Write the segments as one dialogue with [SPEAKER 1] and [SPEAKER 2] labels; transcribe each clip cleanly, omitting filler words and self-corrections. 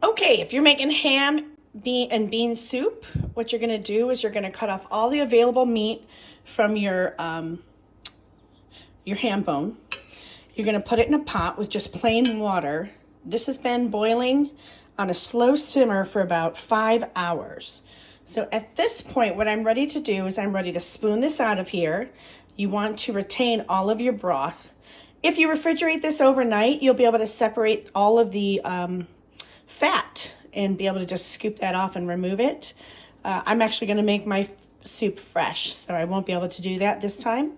[SPEAKER 1] Okay, if you're making ham and bean soup, what you're gonna do is you're gonna cut off all the available meat from your ham bone. You're gonna put it in a pot with just plain water. This has been boiling on a slow simmer for about 5 hours. So at this point, what I'm ready to do is I'm ready to spoon this out of here. You want to retain all of your broth. If you refrigerate this overnight, you'll be able to separate all of the fat and be able to just scoop that off and remove it. I'm actually going to make my soup fresh, so I won't be able to do that this time.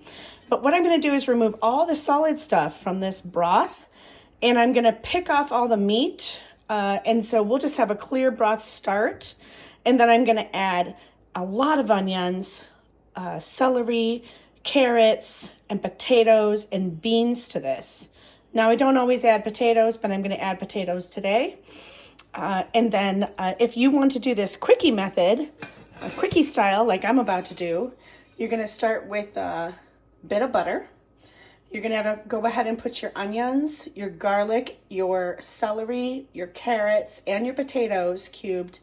[SPEAKER 1] But what I'm going to do is remove all the solid stuff from this broth, and I'm going to pick off all the meat, and so we'll just have a clear broth start, and then I'm going to add a lot of onions, celery, carrots, and potatoes and beans to this. Now, I don't always add potatoes, but I'm going to add potatoes today. And then if you want to do this quickie method, a quickie style like I'm about to do, you're going to start with a bit of butter. You're going to go ahead and put your onions, your garlic, your celery, your carrots, and your potatoes cubed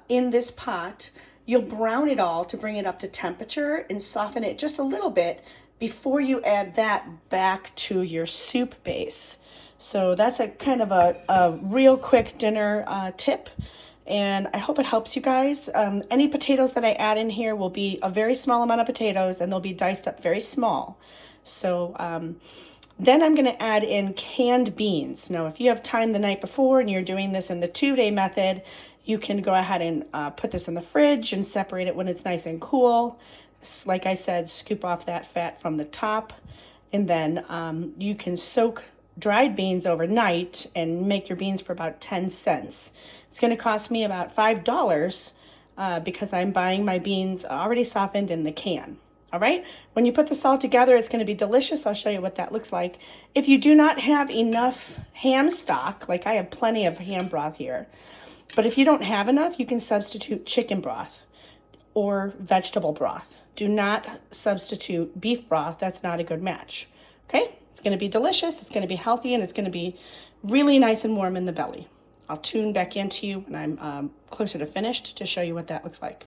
[SPEAKER 1] in this pot. You'll brown it all to bring it up to temperature and soften it just a little bit before you add that back to your soup base. So that's a kind of a real quick dinner tip, and I hope it helps you guys. Any potatoes that I add in here will be a very small amount of potatoes, and they'll be diced up very small. So then I'm going to add in canned beans. Now, if you have time the night before and you're doing this in the 2-day method, you can go ahead and put this in the fridge and separate it when it's nice and cool. Like I said, scoop off that fat from the top, and then you can soak dried beans overnight and make your beans for about 10 cents. It's going to cost me about $5 because I'm buying my beans already softened in the can. All right, when you put this all together, it's going to be delicious. I'll show you what that looks like. If you do not have enough ham stock, like I have plenty of ham broth here, but if you don't have enough, you can substitute chicken broth or vegetable broth. Do not substitute beef broth. That's not a good match. Okay, it's going to be delicious. It's going to be healthy, and it's going to be really nice and warm in the belly. I'll tune back into you when I'm closer to finished to show you what that looks like.